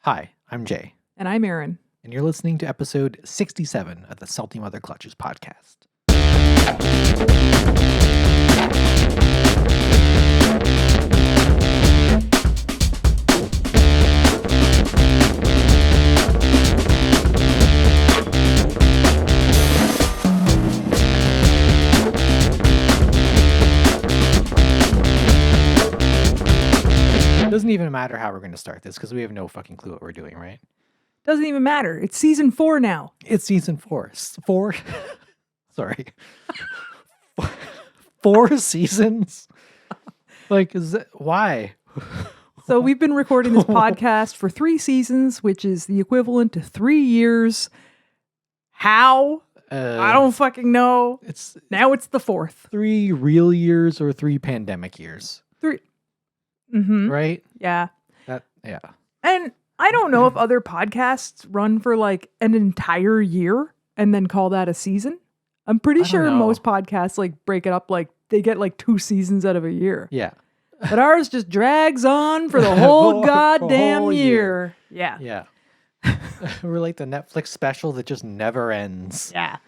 Hi, I'm Jay, And I'm Erin. and you're listening to episode 67 of the Salty Mother Clutches podcast. Doesn't even matter how we're going to start this because we have no fucking clue what we're doing, right? Doesn't even matter. It's season 4 now. It's season 4. Sorry. 4 seasons? Like, why? So we've been recording this podcast for 3 seasons, which is the equivalent to 3 years. How? I don't fucking know. Now it's the 4th. 3 real years or 3 pandemic years. 3. Mm-hmm. Right? Yeah. Yeah. And I don't know if other podcasts run for like an entire year and then call that a season. I'm pretty sure most podcasts like break it up, like they get like 2 seasons out of a year. Yeah. But ours just drags on for the whole goddamn year. Yeah. Yeah. We're like the Netflix special that just never ends. Yeah.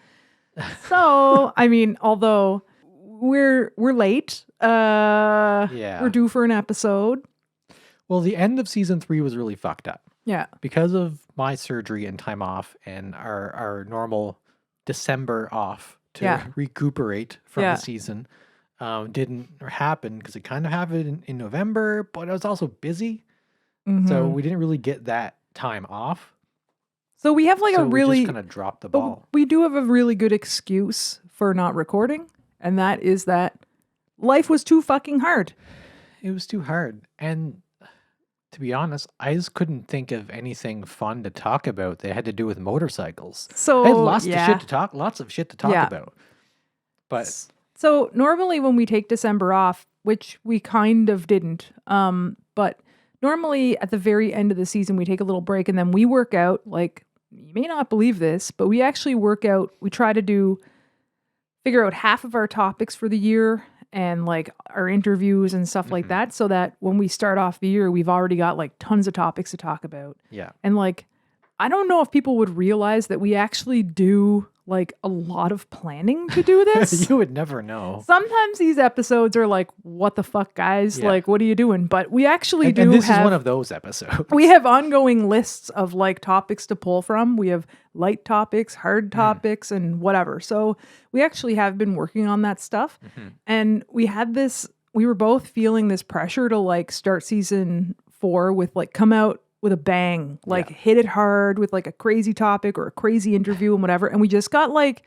So, I mean, although we're late, we're due for an episode. Well, the end of season 3 was really fucked up. Yeah. Because of my surgery and time off and our normal December off to recuperate from the season didn't happen because it kind of happened in November, but I was also busy. Mm-hmm. So we didn't really get that time off. So we have like we just kind of dropped the ball. We do have a really good excuse for not recording, and that is that life was too fucking hard. It was too hard. And to be honest, I just couldn't think of anything fun to talk about that had to do with motorcycles. So I had lots of shit to talk about. But so normally when we take December off, which we kind of didn't, but normally at the very end of the season we take a little break and then we work out. Like, you may not believe this, but we actually work out. We try to figure out half of our topics for the year and like our interviews and stuff like that, so that when we start off the year, we've already got like tons of topics to talk about. Yeah. And like, I don't know if people would realize that we actually do like a lot of planning to do this. You would never know. Sometimes these episodes are like, what the fuck, guys? Yeah. Like, what are you doing? But we actually and this is one of those episodes. We have ongoing lists of like topics to pull from. We have light topics, hard topics, and whatever. So we actually have been working on that stuff. Mm-hmm. And we were both feeling this pressure to like start season 4 with like come out with a bang, like hit it hard with like a crazy topic or a crazy interview and whatever. And we just got like,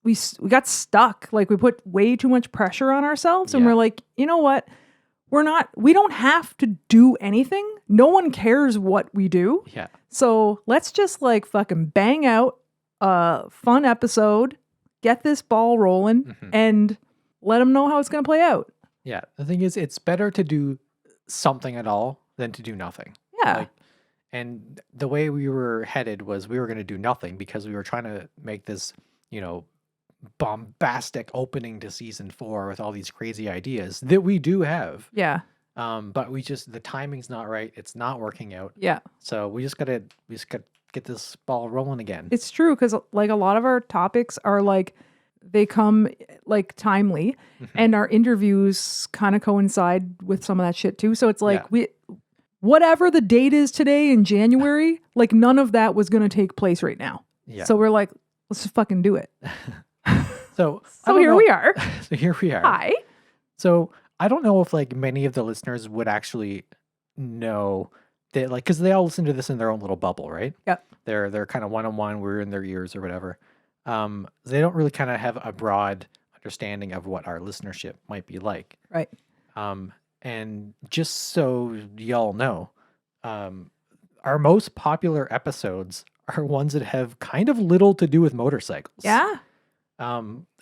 we got stuck. Like we put way too much pressure on ourselves and we're like, you know what? We don't have to do anything. No one cares what we do. Yeah. So let's just like fucking bang out a fun episode, get this ball rolling and let them know how it's going to play out. Yeah. The thing is, it's better to do something at all than to do nothing. Yeah. And the way we were headed was we were going to do nothing because we were trying to make this, bombastic opening to season 4 with all these crazy ideas that we do have. Yeah. But the timing's not right. It's not working out. Yeah. So we just gotta get this ball rolling again. It's true because like a lot of our topics are like, they come like timely and our interviews kind of coincide with some of that shit too. So it's like whatever the date is today in January, like none of that was going to take place right now. Yeah. So we're like, let's just fucking do it. So here we are. So here we are. Hi. So I don't know if like many of the listeners would actually know that, like, because they all listen to this in their own little bubble, right? Yep. They're kind of one-on-one. We're in their ears or whatever. They don't really kind of have a broad understanding of what our listenership might be like. Right. And just so y'all know, our most popular episodes are ones that have kind of little to do with motorcycles. Yeah.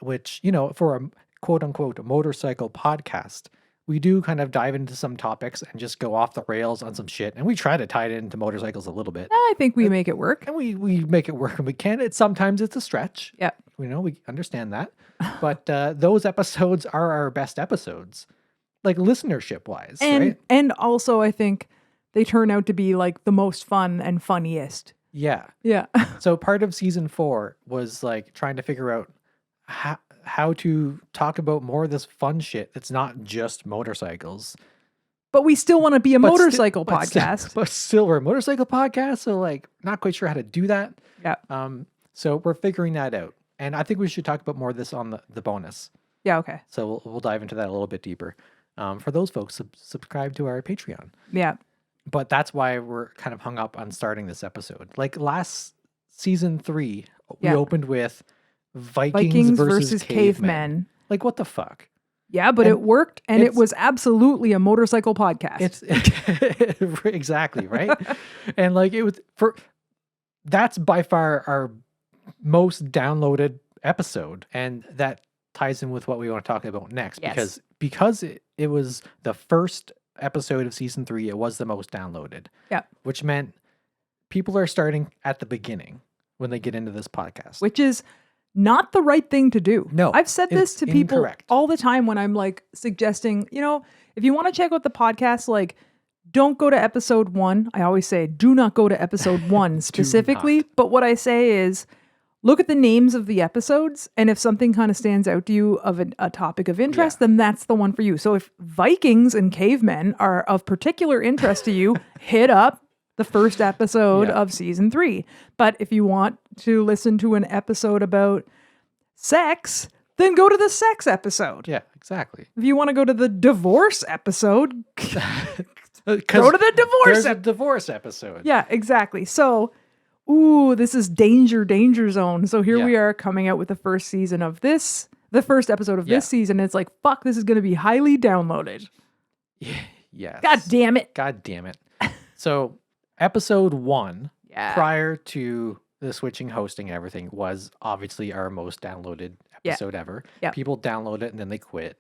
Which, for a quote unquote motorcycle podcast, we do kind of dive into some topics and just go off the rails on some shit. And we try to tie it into motorcycles a little bit. I think we make it work. And we make it work when we can. Sometimes it's a stretch. Yeah. We understand that. But those episodes are our best episodes, like listenership wise. And, right? And also I think they turn out to be like the most fun and funniest. Yeah. Yeah. So part of season 4 was like trying to figure out how to talk about more of this fun shit that's not just motorcycles. But we still want to be a motorcycle podcast. But still, we're a motorcycle podcast, so like not quite sure how to do that. Yeah. So we're figuring that out. And I think we should talk about more of this on the bonus. Yeah, okay. So we'll dive into that a little bit deeper. For those folks, subscribe to our Patreon. Yeah. But that's why we're kind of hung up on starting this episode. Like last season 3, we opened with Vikings versus cavemen. Like, what the fuck? Yeah, but it worked, and it was absolutely a motorcycle podcast. It's exactly, right? And like that's by far our most downloaded episode, and that ties in with what we want to talk about next. Yes. Because it was the first episode of season 3, it was the most downloaded. Yeah. Which meant people are starting at the beginning when they get into this podcast. Which is not the right thing to do. No. I've said this to people incorrect. all the time when I'm like suggesting, if you want to check out the podcast, like don't go to episode 1. I always say, do not go to episode 1 specifically. But what I say is, look at the names of the episodes, and if something kind of stands out to you of a topic of interest, then that's the one for you. So if Vikings and cavemen are of particular interest to you, hit up the first episode of season 3. But if you want to listen to an episode about sex, then go to the sex episode. Yeah, exactly. If you want to go to the divorce episode, go to the divorce episode. Yeah, exactly. So, this is danger zone. So here we are coming out with the first episode of this season. It's like, fuck, this is going to be highly downloaded. Yes. God damn it. So episode 1, prior to the switching hosting and everything, was obviously our most downloaded episode ever. Yeah. People download it and then they quit.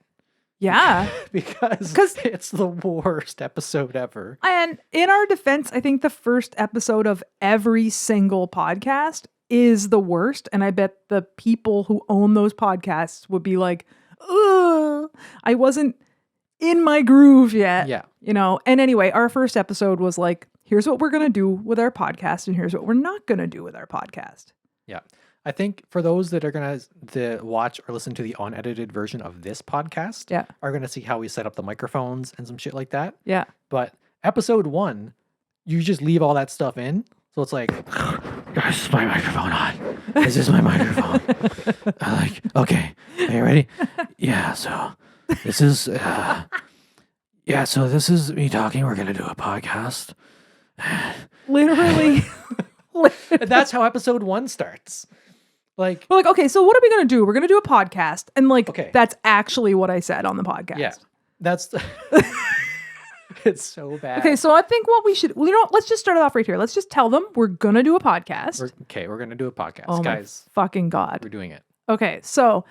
Yeah. because it's the worst episode ever. And in our defense, I think the first episode of every single podcast is the worst. And I bet the people who own those podcasts would be like, ugh, I wasn't in my groove yet. Yeah. And anyway, our first episode was like, here's what we're going to do with our podcast, and here's what we're not going to do with our podcast. Yeah. I think for those that are going to watch or listen to the unedited version of this podcast, are going to see how we set up the microphones and some shit like that. Yeah. But episode 1, you just leave all that stuff in. So it's like, is my microphone on? Is this my microphone? Okay, are you ready? Yeah, so this is, so this is me talking. We're going to do a podcast. Literally. That's how episode 1 starts. We're like, okay, so what are we going to do? We're going to do a podcast. And that's actually what I said on the podcast. Yeah. That's it's so bad. Okay, so I think what we should, let's just start it off right here. Let's just tell them we're going to do a podcast. We're going to do a podcast. Oh guys. My fucking God. We're doing it. Okay, so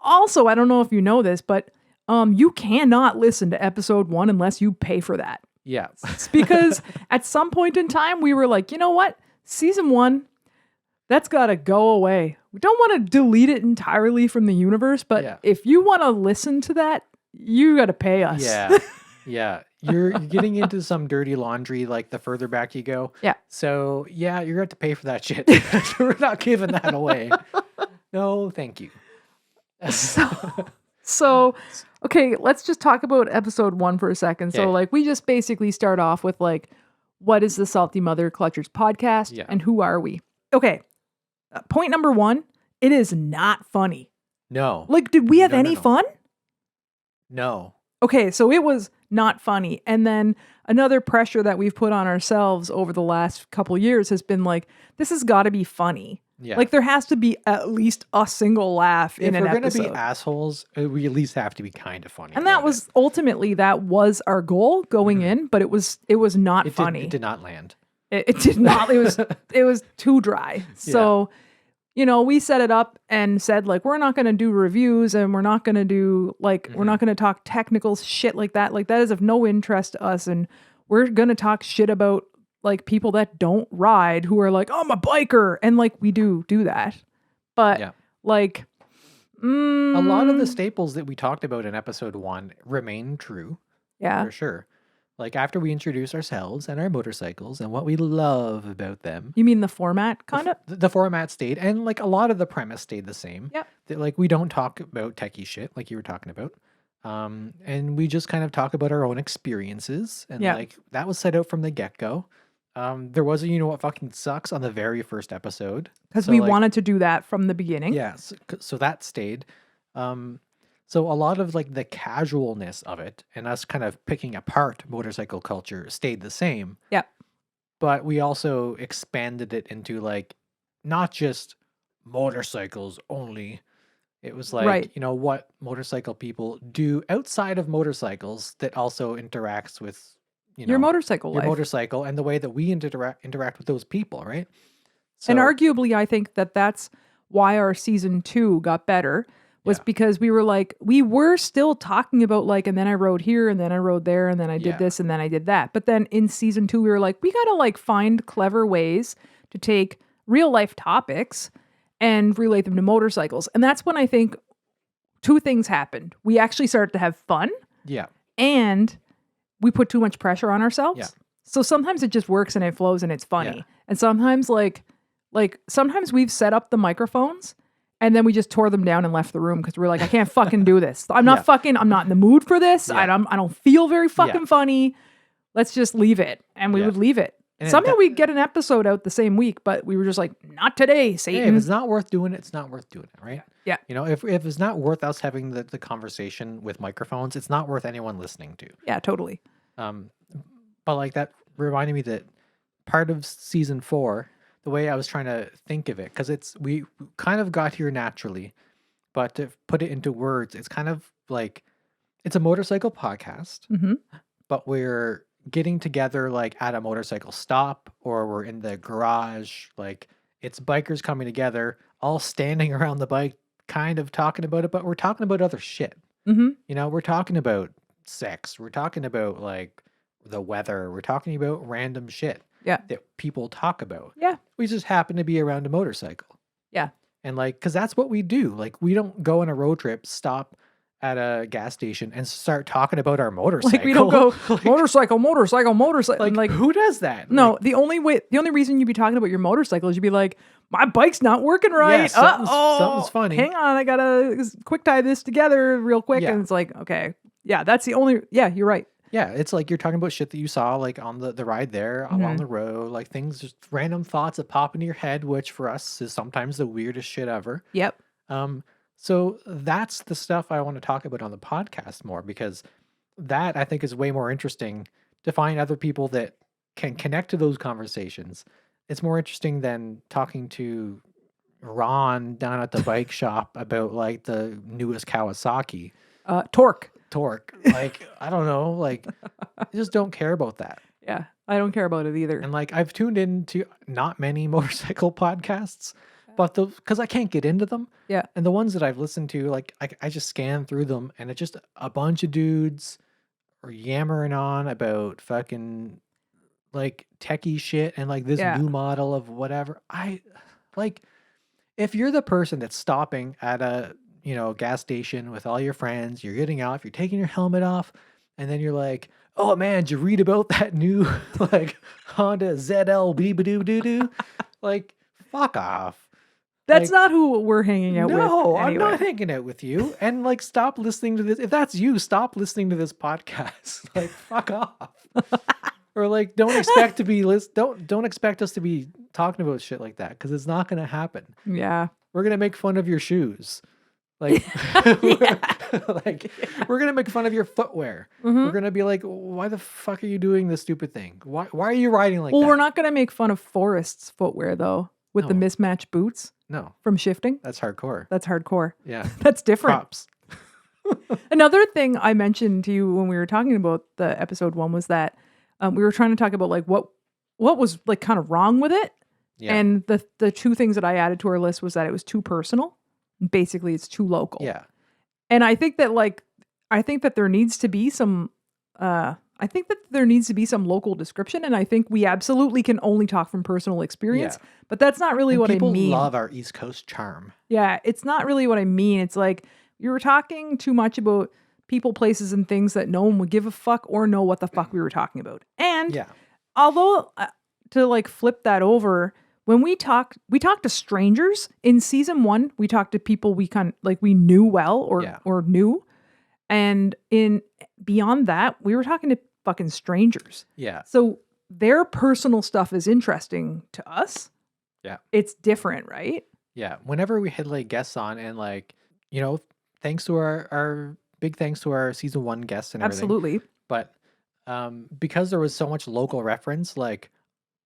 also, I don't know if you know this, but you cannot listen to episode 1 unless you pay for that. Yeah. It's because at some point in time, we were like, you know what? Season 1, that's got to go away. We don't want to delete it entirely from the universe, but if you want to listen to that, you got to pay us. Yeah. Yeah. You're getting into some dirty laundry like the further back you go. Yeah. So, you're going to have to pay for that shit. We're not giving that away. No, thank you. So, okay, let's just talk about episode 1 for a second. Okay. So, we just basically start off with, what is the Salty Mother Clutchers podcast and who are we? Okay, point number 1, it is not funny. No. Did we have any fun? No. Okay, so it was not funny. And then another pressure that we've put on ourselves over the last couple years has been this has got to be funny. Yeah. There has to be at least a single laugh in an episode. If we're going to be assholes, we at least have to be kind of funny. And that was our goal going in, but it was not funny. It did not land. It did not. It was too dry. So, we set it up and said we're not going to do reviews, and we're not going to do we're not going to talk technical shit like that. That is of no interest to us, and we're going to talk shit about people that don't ride who are I'm a biker, and we do that. But a lot of the staples that we talked about in episode 1 remain true. Yeah. For sure. Like after we introduce ourselves and our motorcycles and what we love about them. You mean the format, kind of? The format stayed, and like a lot of the premise stayed the same. Yep. That, like we don't talk about techie shit like you were talking about. And we just kind of talk about our own experiences, and like that was set out from the get-go. There was a You Know What Fucking Sucks on the very first episode. Because we wanted to do that from the beginning. Yeah, so that stayed. So a lot of like the casualness of it and us kind of picking apart motorcycle culture stayed the same. Yep. But we also expanded it into like not just motorcycles only. It was like, you know, what motorcycle people do outside of motorcycles that also interacts with, you know, your motorcycle life. Motorcycle and the way that we interact with those people, right? So, and arguably, I think that that's why our season 2 got better, was because we were like, we were still talking about like, and then I rode here, and then I rode there, and then I did this, and then I did that. But then in season 2, we were like, we got to like find clever ways to take real life topics and relate them to motorcycles. And that's when I think 2 things happened. We actually started to have fun. Yeah. And we put too much pressure on ourselves. Yeah. So sometimes it just works and it flows and it's funny. Yeah. And sometimes like sometimes we've set up the microphones and then we just tore them down and left the room because we're like, I can't fucking do this. I'm not I'm not in the mood for this. I don't feel very fucking funny. Let's just leave it. And we would leave it. And somehow we'd get an episode out the same week, but we were just like, not today, Satan. Hey, if it's not worth doing it, it's not worth doing it, right? Yeah. You know, if it's not worth us having the conversation with microphones, it's not worth anyone listening to. Yeah, totally. But like that reminded me that part of season 4, the way I was trying to think of it, because we kind of got here naturally, but to put it into words, it's kind of like it's a motorcycle podcast, but we're getting together like at a motorcycle stop, or we're in the garage, like it's bikers coming together, all standing around the bike, kind of talking about it, but we're talking about other shit. You know, we're talking about sex, we're talking about like the weather, we're talking about random shit that people talk about. Yeah. We just happen to be around a motorcycle. Yeah. And like, because that's what we do. Like, we don't go on a road trip, stop at a gas station and start talking about our motorcycle. Like, we don't go motorcycle. Like, who does that? No, like, the only reason you'd be talking about your motorcycle is you'd be like, my bike's not working right. Yeah, something's funny. Hang on, I gotta quick tie this together real quick. And it's like, okay. Yeah, that's the only, you're right. Yeah, it's like you're talking about shit that you saw like on the ride there, along the road, like things, just random thoughts that pop into your head, which for us is sometimes the weirdest shit ever. Yep. So that's the stuff I want to talk about on the podcast more, because that I think is way more interesting to find other people that can connect to those conversations. It's more interesting than talking to Ron down at the bike shop about like the newest Kawasaki. Torque. Like, I don't know, like I just don't care about that. Yeah, I don't care about it either. And like I've tuned into not many motorcycle podcasts, but because I can't get into them. Yeah. And the ones that I've listened to, like I just scan through them, and it's just a bunch of dudes are yammering on about fucking like techie shit and like this new model of whatever. I like, if you're the person that's stopping at a gas station with all your friends, you're getting off, you're taking your helmet off, and then you're like, oh man, did you read about that new like Honda ZL Beebadoo-doo-doo? Like, fuck off. That's not who we're hanging out with. No, anyway. I'm not hanging out with you. And like, stop listening to this. If that's you, stop listening to this podcast. Like, fuck off. Or like, don't expect us to be talking about shit like that, because it's not going to happen. Yeah. We're going to make fun of your shoes. Like, we're gonna make fun of your footwear. We're gonna be like, why the fuck are you doing this stupid thing? Why are you riding like that? Well, we're not gonna make fun of Forrest's footwear though, with the mismatched boots. No. From shifting. That's hardcore. Yeah. That's different. Props. Another thing I mentioned to you when we were talking about the episode 1 was that we were trying to talk about like what was like kind of wrong with it. Yeah. And the 2 things that I added to our list was that it was too personal. Basically, it's too local. Yeah. And I think that there needs to be some local description, and I think we absolutely can only talk from personal experience. Yeah. But that's not really what I mean. People love our East Coast charm. Yeah, it's not really what I mean. It's like you were talking too much about people, places, and things that no one would give a fuck or know what the fuck we were talking about. And Yeah. although to like flip that over, when we talked to strangers in season 1, we talked to people we we knew well or knew. And in beyond that, we were talking to fucking strangers. Yeah. So their personal stuff is interesting to us. Yeah. It's different, right? Yeah. Whenever we had like guests on and like, thanks to our big thanks to our season 1 guests and everything. Absolutely. But because there was so much local reference, like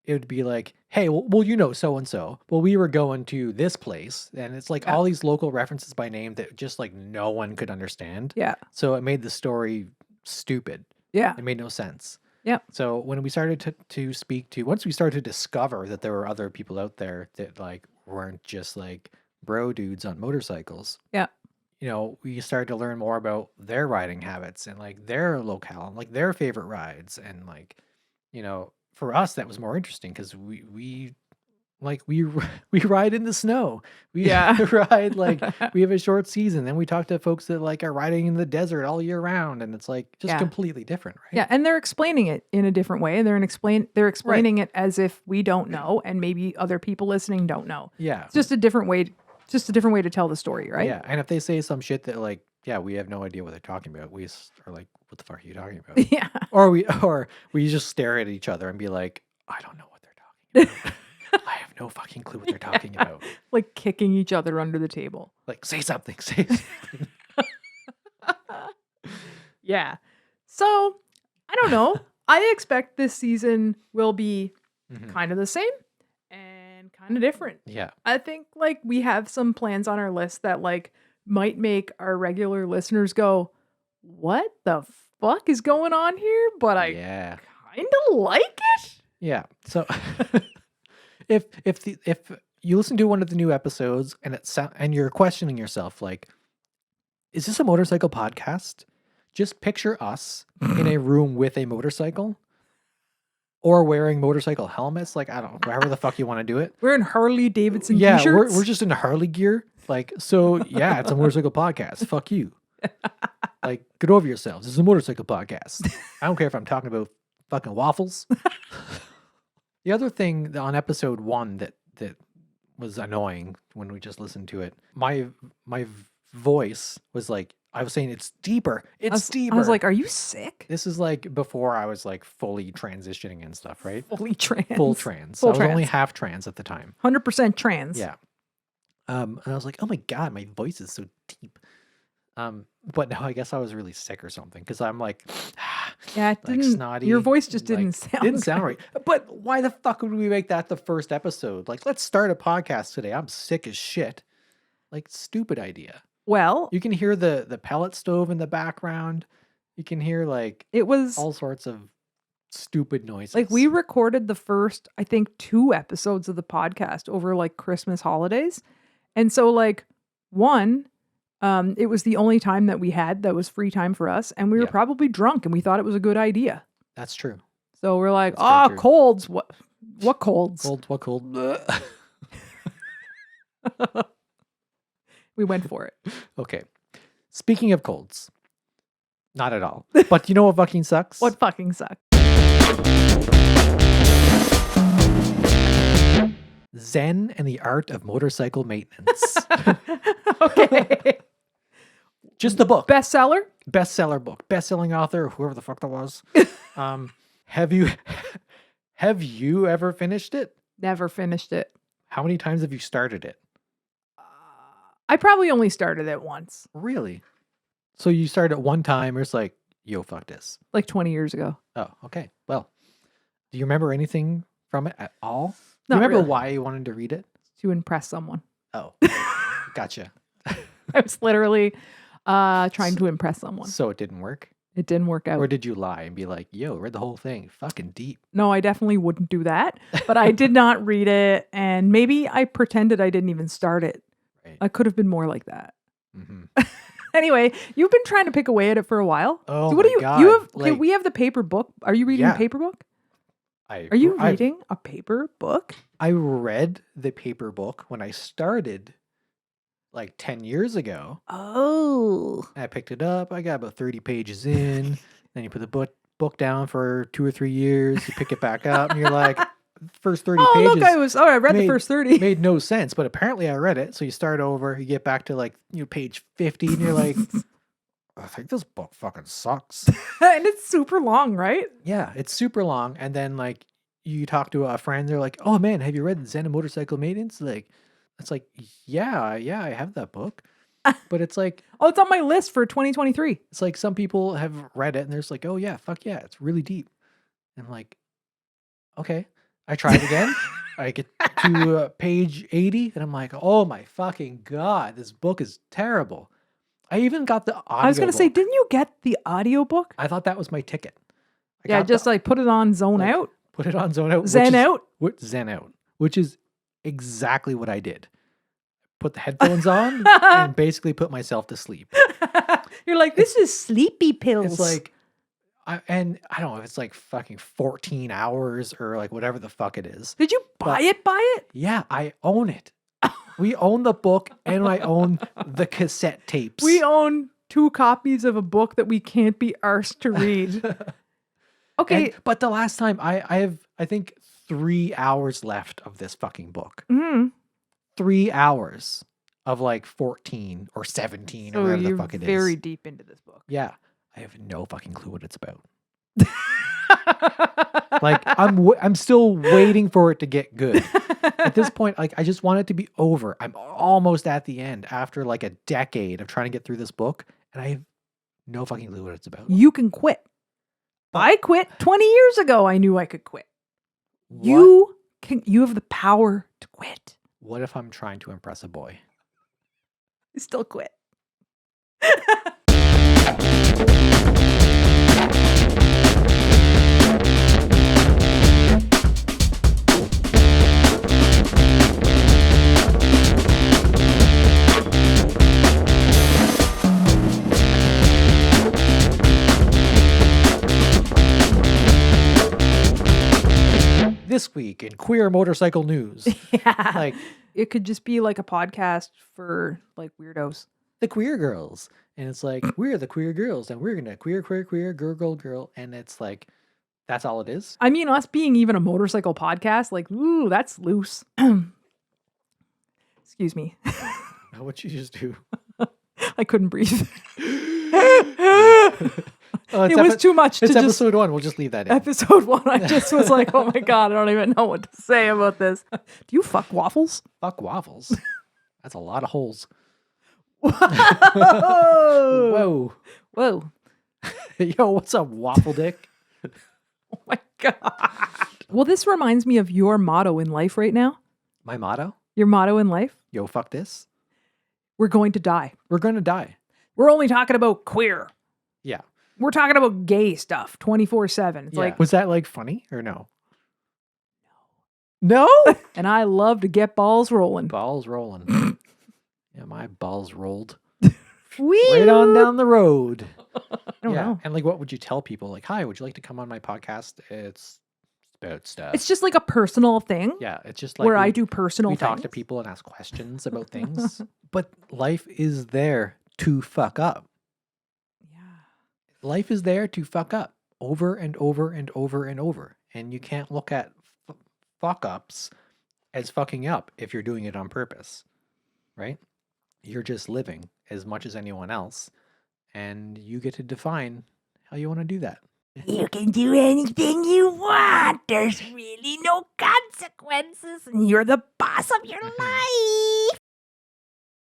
it would be like, hey, well, so and so. Well, we were going to this place, and it's like all these local references by name that just like no one could understand. Yeah. So it made the story stupid. Yeah. It made no sense. Yeah. So when we started to speak to, once we started to discover that there were other people out there that like weren't just like bro dudes on motorcycles. Yeah. We started to learn more about their riding habits and like their locale and like their favorite rides. And like, for us, that was more interesting because we ride in the snow. We ride like we have a short season. Then we talk to folks that like are riding in the desert all year round, and it's like just completely different, right? Yeah, and they're explaining it in a different way. They're explaining it as if we don't know, and maybe other people listening don't know. Yeah, it's just a different way. Just a different way to tell the story, right? Yeah, and if they say some shit that like, we have no idea what they're talking about, we are like, what the fuck are you talking about? Yeah, or we just stare at each other and be like, I don't know what they're talking about. I have no fucking clue what they're talking about. Like kicking each other under the table. Like, say something, say something. Yeah. So, I don't know. I expect this season will be kind of the same and kind of different. Yeah. I think like we have some plans on our list that like might make our regular listeners go, what the fuck is going on here? But I kind of like it. Yeah. So if you listen to one of the new episodes and you're questioning yourself, like, is this a motorcycle podcast? Just picture us in a room with a motorcycle or wearing motorcycle helmets. Like, I don't know, however the fuck you want to do it. We're in Harley Davidson t-shirts. Yeah, we're just in Harley gear. Like, so yeah, it's a motorcycle podcast. Fuck you. Like, get over yourselves. It's a motorcycle podcast. I don't care if I'm talking about fucking waffles. The other thing on episode 1 that was annoying when we just listened to it, my voice was like, I was saying it's deeper. It's deeper. I was like, are you sick? This is like before I was like fully transitioning and stuff, right? Fully trans. Full trans. I was only half trans at the time. 100% trans. Yeah. And I was like, oh my God, my voice is so deep. But no, I guess I was really sick or something because I'm like, yeah, it like didn't, snotty. Your voice just didn't sound right. But why the fuck would we make that the first episode? Like, let's start a podcast today. I'm sick as shit. Like, stupid idea. Well, you can hear the pellet stove in the background. You can hear like it was all sorts of stupid noises. Like we recorded the first, I think, 2 episodes of the podcast over like Christmas holidays. And so like one, it was the only time that we had that was free time for us. And we were probably drunk and we thought it was a good idea. That's true. So we're like, colds. What colds? What cold? We went for it. Okay. Speaking of colds, not at all. But you know what fucking sucks? What fucking sucks? Zen and the Art of Motorcycle Maintenance. Okay. Just the book. Bestseller? Bestseller book. Bestselling author, whoever the fuck that was. Have you ever finished it? Never finished it. How many times have you started it? I probably only started it once. Really? So you started it one time, or it's like, yo, fuck this. Like 20 years ago. Oh, okay. Well, do you remember anything from it at all? Do Not you remember really. why you wanted to read it? To impress someone. Oh, gotcha. I was literally trying to impress someone. So it didn't work? It didn't work out. Or did you lie and be like, yo, read the whole thing? Fucking deep. No, I definitely wouldn't do that. But I did not read it. And maybe I pretended I didn't even start it. Right. I could have been more like that. Mm-hmm. Anyway, you've been trying to pick away at it for a while. Oh, so what my do you God. you have? Like, okay, we have the paper book. Are you reading a paper book? Are you reading a paper book? I read the paper book when I started like 10 years ago. Oh. I picked it up. I got about 30 pages in. Then you put the book down for 2 or 3 years. You pick it back up and you're like, first 30 pages. I read the first 30. Made no sense, but apparently I read it. So you start over, you get back to like, page 50 and you're like, I think this book fucking sucks. And it's super long, right? Yeah, it's super long. And then like you talk to a friend, they're like, oh man, have you read Zen and Motorcycle Maintenance? Like, it's like, yeah, I have that book. But it's like, oh, it's on my list for 2023. It's like some people have read it and they're just like, oh yeah, fuck yeah, it's really deep. And I'm like, okay. I try it again. I get to page 80 and I'm like, oh my fucking God, this book is terrible. I even got the audio. I was going to say, didn't you get the audio book? I thought that was my ticket. Like put it on Zone Out. Put it on Zone Out. Zen Out? Zen Out, which is exactly what I did. Put the headphones on and basically put myself to sleep. You're like, this is sleepy pills. It's like, I don't know if it's like fucking 14 hours or like whatever the fuck it is. Did you buy it? Yeah, I own it. We own the book and I own the cassette tapes. We own 2 copies of a book that we can't be arsed to read. Okay. But the last time I have, I think 3 hours left of this fucking book. Mm-hmm. 3 hours of like 14 or 17 or whatever the fuck it is. Very deep into this book. Yeah. I have no fucking clue what it's about. Like I'm still waiting for it to get good. At this point, like I just want it to be over. I'm almost at the end after like a decade of trying to get through this book, and I have no fucking clue what it's about. You can quit. I quit 20 years ago. I knew I could quit. What? You have the power to quit. What if I'm trying to impress a boy? I still quit. This week in queer motorcycle news. Yeah. Like, it could just be like a podcast for like weirdos. The queer girls. And it's like, we're the queer girls and we're going to queer, girl. And it's like, that's all it is. I mean, us being even a motorcycle podcast, like, ooh, that's loose. Excuse me. What'd you just do? I couldn't breathe. It was too much. It's episode 1. We'll just leave that in. Episode 1. I just was like, oh my God, I don't even know what to say about this. Do you fuck waffles? Fuck waffles. That's a lot of holes. Whoa. Whoa. Yo, what's up, waffle dick? Oh my God. Well, this reminds me of your motto in life right now. My motto? Your motto in life? Yo, fuck this. We're going to die. We're going to die. We're only talking about queer. Yeah. We're talking about gay stuff 24/7. It's like, was that like funny or no? No. And I love to get balls rolling. Balls rolling. Yeah, my balls rolled. Whee! Right on down the road. I don't know. And like, what would you tell people? Like, hi, would you like to come on my podcast? It's about stuff. It's just like a personal thing. Yeah, it's just like where I do personal things. We talk to people and ask questions about things. But life is there to fuck up. Life is there to fuck up over and over and over and over. And you can't look at fuck ups as fucking up if you're doing it on purpose, right? You're just living as much as anyone else. And you get to define how you want to do that. You can do anything you want. There's really no consequences. And you're the boss of your life.